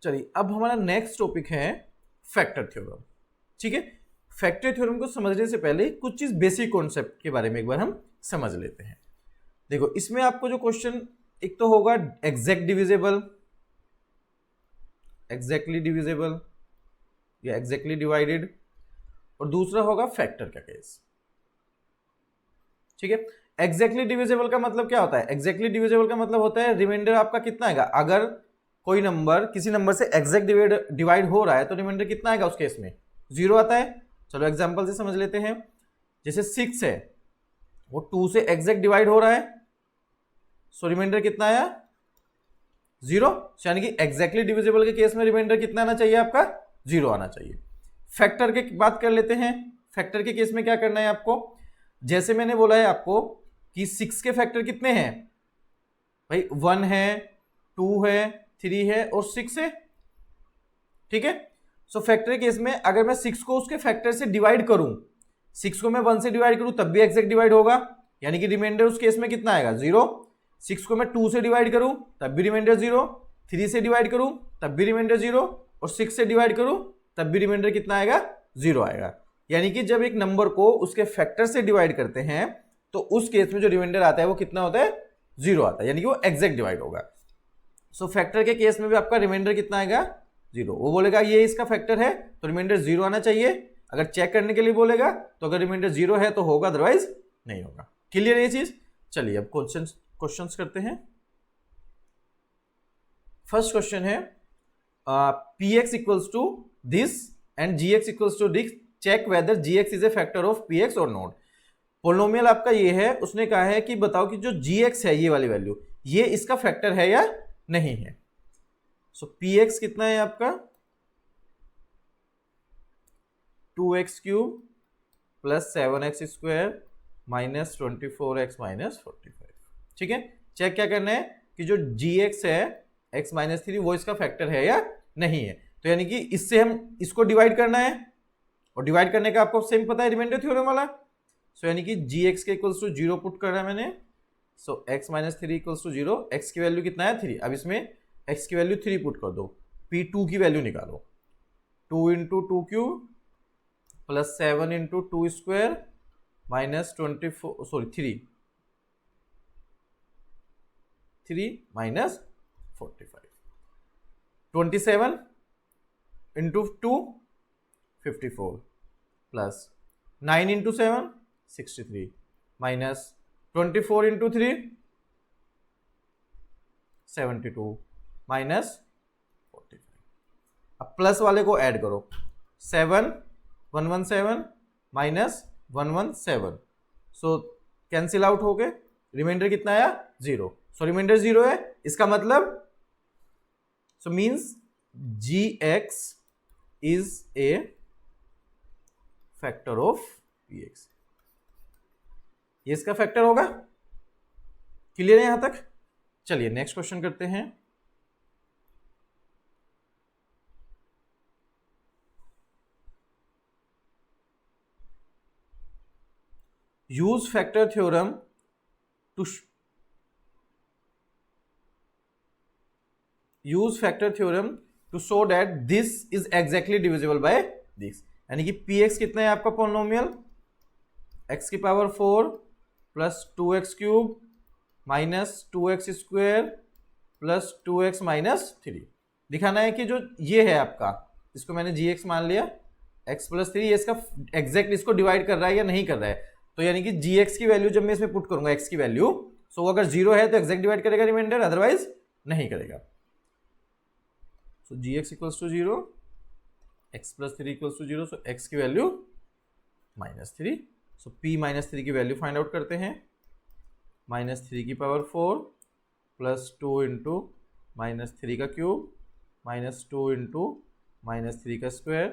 चलिए अब हमारा नेक्स्ट टॉपिक है फैक्टर थ्योरम। ठीक है, फैक्टर थ्योरम को समझने से पहले कुछ चीज बेसिक कॉन्सेप्ट के बारे में एक बार हम समझ लेते हैं। देखो इसमें आपको जो क्वेश्चन एक तो होगा एग्जैक्ट डिविजिबल, एग्जैक्टली डिविजिबल या एग्जैक्टली डिवाइडेड, और दूसरा होगा फैक्टर का केस। ठीक है, एग्जैक्टली डिविजिबल का मतलब क्या होता है? एग्जैक्टली डिविजिबल का मतलब होता है रिमाइंडर आपका कितना आएगा। अगर कोई नंबर किसी नंबर से एग्जैक्ट डिवाइड हो रहा है तो रिमाइंडर कितना आएगा उस केस में? 0 आता है। चलो एग्जांपल से समझ लेते हैं। जैसे 6 है वो 2 से एग्जैक्ट डिवाइड हो रहा है, सो रिमाइंडर कितना आया? 0। यानी कि एग्जैक्टली डिविजिबल के केस में रिमाइंडर कितना आना चाहिए आपका? 0 आना चाहिए। फैक्टर की बात कर लेते हैं। फैक्टर के केस में क्या करना है आपको? जैसे मैंने बोला है आपको कि 6 के फैक्टर कितने हैं भाई? 1 है, 2 है, 3 है और 6 है। ठीक है, सो फैक्टर के केस में अगर मैं 6 को उसके फैक्टर से डिवाइड करूं, 6 को मैं 1 से डिवाइड करूं तब भी एग्जैक्ट डिवाइड होगा, यानी कि रिमाइंडर उस केस में कितना आएगा? 0। 6 को मैं 2 से डिवाइड करूं तब भी रिमाइंडर 0, 3 से डिवाइड करूं तब भी रिमाइंडर 0 और 6 से डिवाइड करूं तब भी रिमाइंडर कितना आएगा? 0 आएगा। यानी कि जब एक नंबर को उसके फैक्टर से डिवाइड करते हैं तो उस केस में जो रिमाइंडर आता है वो कितना होता है? 0 आता है, यानी कि वो एग्जैक्ट डिवाइड होगा। सो फैक्टर के केस में भी आपका रिमाइंडर कितना आएगा? 0। वो बोलेगा ये इसका फैक्टर है तो रिमाइंडर 0 आना चाहिए। अगर चेक करने के लिए बोलेगा तो अगर रिमाइंडर 0 है तो होगा, अदरवाइज नहीं होगा। क्लियर है ये चीज? चलिए अब क्वेश्चंस करते हैं। फर्स्ट क्वेश्चन है px equals to this and gx equals to this, check whether gx is a factor of px और नॉट। पोलिनोमियल आपका ये है, उसने कहा है कि बताओ कि जो gx है ये वाली वैल्यू ये इसका फैक्टर है या नहीं है। सो px कितना है आपका? 2x cube plus 7x square minus 24x minus 45। ठीक है, चेक क्या करना है कि जो gx है x माइनस 3 वो इसका फैक्टर है या नहीं है। तो यानी कि इससे हम इसको डिवाइड करना है और डिवाइड करने का आपको सेम पता है रिमाइंडर थ्योरम वाला। सो यानी कि gx के इक्वल्स टू 0 पुट करना है मैंने। So x minus 3 equals to 0, x की वैल्यू कितना है? 3। अब इसमें x की वैल्यू 3 पुट कर दो, p2 की वैल्यू निकालो। 2 into 2 cube plus 7 into 2 square minus 3 minus 45। 27 into 2 54 plus 9 into 7 63 minus 24 into 3 72 minus 45। अब प्लस वाले को ऐड करो, 7 117 माइनस 117, सो कैंसिल आउट हो गए। रिमाइंडर कितना आया? 0। सो रिमाइंडर 0 है, इसका मतलब so means gx is a factor of px, ये इसका फैक्टर होगा। क्लियर है यहां तक? चलिए नेक्स्ट क्वेश्चन करते हैं। Use factor theorem to show that this is exactly divisible by this. यानी कि px कितना है आपका पोलिनोमियल? x की power 4 plus 2x cube minus 2x square plus 2x minus 3। दिखाना है कि जो ये है आपका, इसको मैंने gx मान लिया, x प्लस 3 ये इसका एग्जैक्ट इसको डिवाइड कर रहा है या नहीं कर रहा है। तो यानी कि gx की वैल्यू जब मैं इसमें पुट करूंगा x की वैल्यू, सो अगर 0 है तो एग्जैक्ट डिवाइड करेगा रिमाइंडर, अदरवाइज नहीं करेगा। So gx equals to 0, x plus 3 equals to 0, so x की value minus 3। So p minus 3 की वैल्यू फाइंड आउट करते हैं। माइनस 3 की पावर 4 प्लस 2 इंटू माइनस 3 का क्यूब माइनस 2 इंटू माइनस 3 का square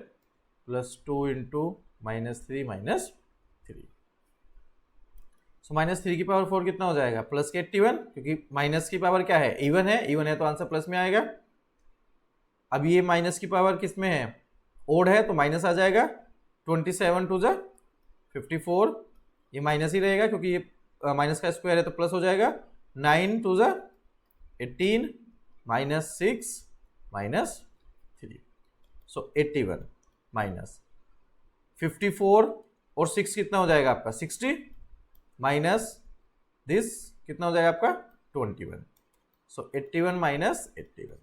plus 2 into minus 3 minus 3। So minus 3 की power 4 कितना हो जाएगा? प्लस के 81, क्योंकि माइनस की पावर क्या है? इवन है, इवन है तो आंसर प्लस में आएगा। अब ये माइनस की पावर किस में है? ओड है तो माइनस आ जाएगा। 27 टू जा 54, ये माइनस ही रहेगा क्योंकि ये माइनस का स्क्वायर है तो प्लस हो जाएगा। 9 टू जा 18 माइनस 6 माइनस सो 81 माइनस 54 और 6 कितना हो जाएगा आपका 60 माइनस दिस कितना हो जाएगा आपका 21, सो 81 माइनस 81,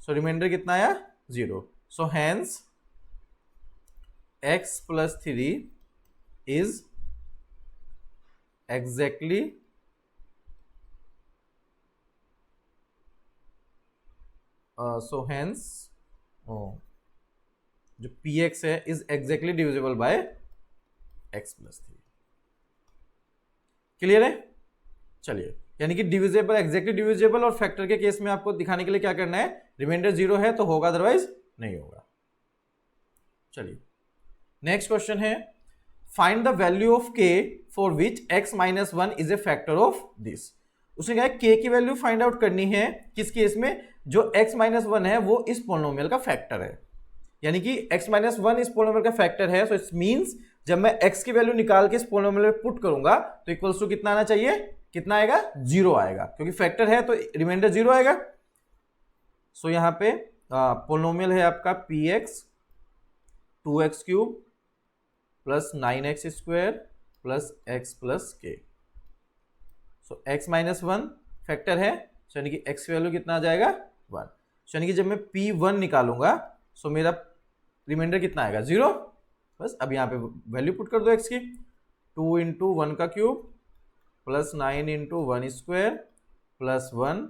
सो रिमाइंडर कितना आया 0, so hence x plus 3 is exactly so hence जो px है is exactly divisible by x plus 3। Clear है? चलिए, यानी कि डिविजिबल, एग्जैक्टली डिविजिबल और फैक्टर के केस में आपको दिखाने के लिए क्या करना है, रिमाइंडर 0 है तो होगा, अदरवाइज नहीं होगा। चलिए नेक्स्ट क्वेश्चन है, find the value of k for which x minus 1 is a factor of this. उसने कहा k की वैल्यू फाइंड आउट करनी है किस केस में, जो x माइनस 1 है वो इस पोलिनोमियल का फैक्टर है, यानी कि x माइनस 1 इस पोलिनोमियल का फैक्टर है। सो इट मींस जब मैं x की वैल्यू निकाल के इस पोलिनोमियल में पुट करूंगा तो इक्वल्स टू कितना आना चाहिए, कितना आएगा 0 आएगा, क्योंकि फैक्टर है तो रिमाइंडर 0 आएगा। सो यहां पे पोलिनोमियल है आपका px 2x cube plus 9x square plus x plus k। सो x माइनस 1 फैक्टर है, यानी कि x की वैल्यू कितना आ जाएगा 1, यानी कि जब मैं p1 निकालूंगा सो मेरा रिमाइंडर कितना आएगा 0। बस अब यहाँ पे वैल्यू पुट कर दो x की, 2 इंटू 1 का cube plus 9 into 1 square plus 1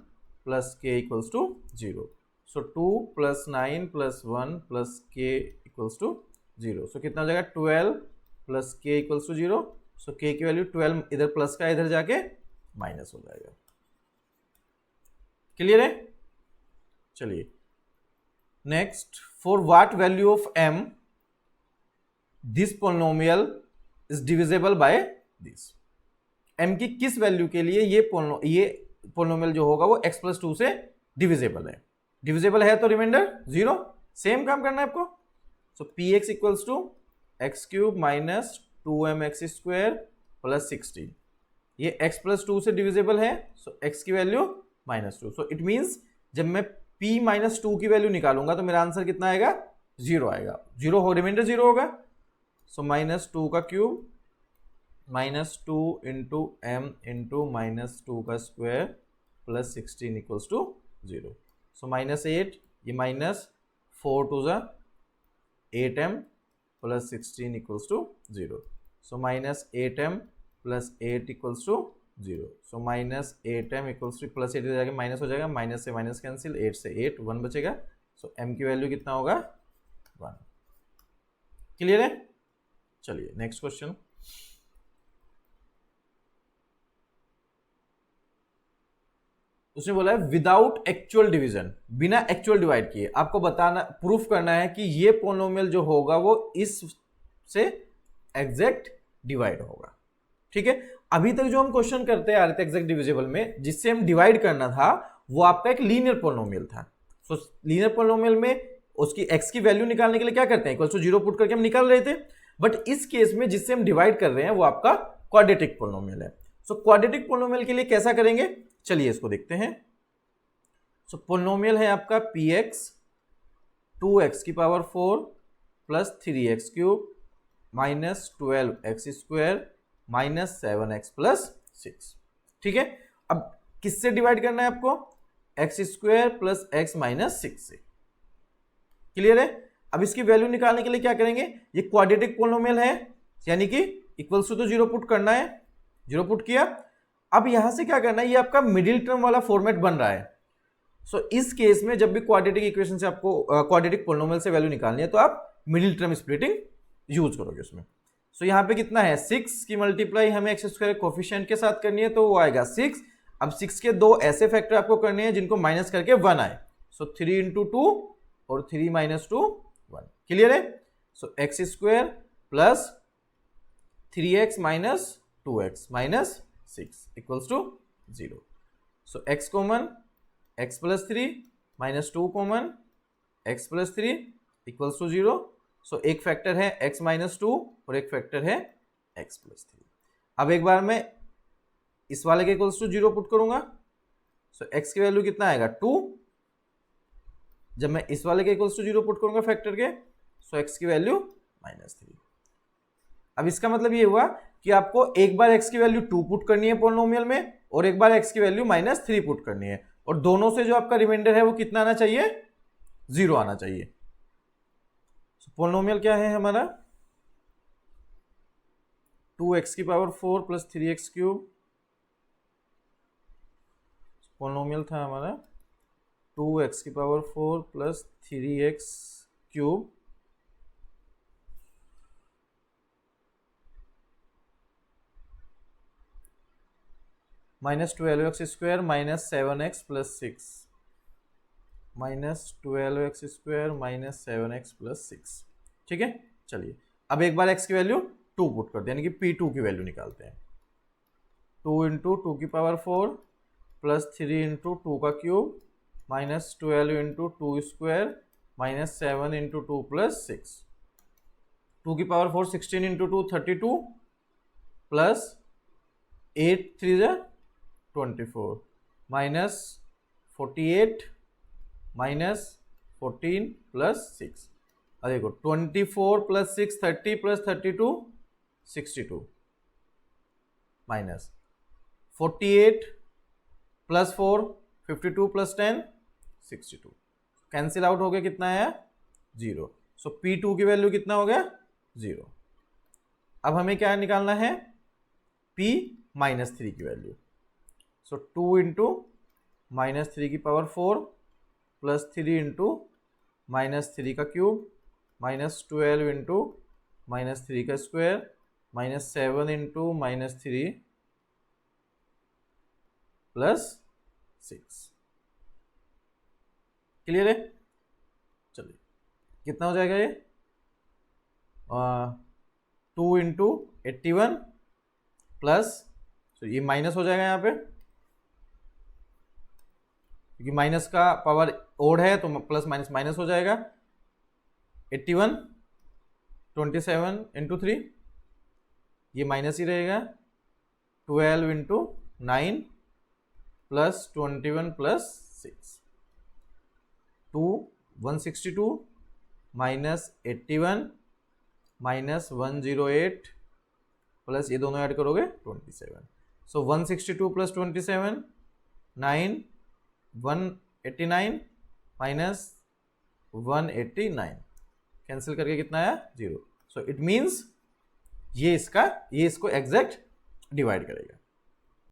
plus k equals to 0। So 2 plus 9 plus 1 plus k equals to 0। So कितना हो जाएगा 12 plus k equals to 0। So k की वैल्यू 12, इधर प्लस का इधर जाके माइनस हो जाएगा। क्लियर है? चलिए next, for what value of m this polynomial is divisible by this. m की किस वैल्यू के लिए ये पोलिनोमियल जो होगा वो x प्लस 2 से डिविजिबल है। डिविजिबल है तो रिमाइंडर 0, सेम काम करना है आपको। So px equals to X cube minus 2mx square plus 16, ये x प्लस 2 से डिविजिबल है, सो x की value minus 2। So it means जब मैं p माइनस 2 की वैल्यू निकालूंगा तो मेरा आंसर कितना आएगा 0 आएगा, 0 हो, रिमाइंडर 0 होगा। सो माइनस 2 का cube minus 2 into m into minus 2 का square plus 16 equals to 0। So minus 8, ये माइनस 4 टू ज़ा 8m plus 16 equals to 0। So minus 8m plus 8 equals to 0। So minus 8m equals to plus 8 हो जाएगा, minus हो जाएगा, minus से minus cancel, 8 से 8 1 बचेगा। सो m की वैल्यू कितना होगा 1। क्लियर है? चलिए नेक्स्ट क्वेश्चन, उसने बोला है विदाउट एक्चुअल डिवीजन, बिना एक्चुअल डिवाइड किए आपको बताना, प्रूफ करना है कि ये पोलिनोमियल जो होगा वो इस से एग्जैक्ट डिवाइड होगा। ठीक है, अभी तक जो हम क्वेश्चन करते आ रहे थे एग्जैक्ट डिविजिबल में, जिससे हम डिवाइड करना था वो आपका एक लीनियर पोलिनोमियल था। सो लीनियर पोलिनोमियल में उसकी x की वैल्यू निकालने के लिए क्या करते हैं, इक्वल टू 0 पुट करके हम निकाल रहे थे। बट इस केस में जिससे हम डिवाइड कर रहे हैं वो आपका क्वाड्रेटिक पोलिनोमियल है। सो क्वाड्रेटिक पोलिनोमियल के लिए कैसा करेंगे, चलिए इसको देखते हैं। सो पोलिनोमियल है आपका px 2x की power 4 plus 3x cube minus 12x square minus 7x plus 6। ठीक है, अब किससे डिवाइड करना है आपको, x square plus x minus 6 से। क्लियर है? अब इसकी वैल्यू निकालने के लिए क्या करेंगे, ये क्वाड्रेटिक पोलिनोमियल है, यानी कि इक्वल्स टू तो 0 पुट करना है, 0 पुट किया। अब यहां से क्या करना है, ये आपका मिडिल टर्म वाला फॉर्मेट बन रहा है। सो इस केस में जब भी क्वाड्रेटिक इक्वेशन से आपको क्वाड्रेटिक पोलिनोमियल से वैल्यू निकालनी है तो आप मिडिल टर्म स्प्लिटिंग यूज करोगे उसमें। सो यहाँ पे कितना है 6 की मल्टीप्लाई हमें एक्स स्क्वायर कोफिशिएंट के साथ करनी है तो वो आएगा 6। अब 6 के दो ऐसे फैक्टर आपको करने हैं जिनको माइनस करके 1 आए। सो 3 इंटू 2 और 3 माइनस 2 1। क्लियर है? So x square plus 3x minus 2x minus 6 equals to 0। So x common x plus 3 minus 2 common x plus 3 equals to 0। So एक फैक्टर है x माइनस 2 और एक फैक्टर है x प्लस 3। अब एक बार मैं इस वाले के इक्वल्स टू 0 पुट करूंगा। सो x की वैल्यू कितना आएगा 2 जब मैं इस वाले के इक्वल्स टू 0 पुट करूंगा फैक्टर के, सो x की वैल्यू -3। अब इसका मतलब ये हुआ कि आपको एक बार x की वैल्यू 2 पुट करनी है पोलिनोमियल में और एक बार x की वैल्यू -3 पुट करनी है, और दोनों से जो आपका रिमाइंडर है वो कितना आना चाहिए, 0 आना चाहिए। पोलिनोमियल क्या है हमारा, 2x की power 4 plus 3x cube. Polynomial था हमारा 2x की power 4 plus 3x cube -12x square -7x plus 6, -12x square -7x plus 6। ठीक है, चलिए अब एक बार x की वैल्यू 2 पुट करते हैं, यानी कि P2 की वैल्यू निकालते हैं। 2 इंटू 2 की पावर 4 प्लस 3 इंटू 2 का cube -12 into 2 square -7 into 2 plus 6। 2 की पावर 4 16 इंटू 2 32 प्लस 8 3 24 -48 -14 प्लस 6। अब देखो 24 plus 6 30 plus 32 62 minus 48 plus 4 52 plus 10 62। Cancel out हो गया, कितना आया 0। सो P2 की वैल्यू कितना हो गया 0। अब हमें क्या निकालना है, P -3 की वैल्यू। सो 2 इंटू -3 की पावर 4 प्लस 3 इंटू -3 का क्यूब -12 इंटू -3 का स्क्वायर -7 इंटू -3 प्लस 6। क्लियर है, चलिए कितना हो जाएगा ये 2 इंटू 81 प्लस, तो ये माइनस हो जाएगा यहाँ पे क्योंकि माइनस का पावर ओड है तो प्लस माइनस माइनस हो जाएगा। 81 27 इंटू 3, ये माइनस ही रहेगा। 12 into 9 plus 21 plus 6, 162 minus 81 minus 108 plus ये दोनों ऐड करोगे 27। सो 162 प्लस 27 9 189 माइनस 189 कैंसिल करके कितना आया 0। सो इट मीन्स ये इसको एग्जैक्ट डिवाइड करेगा।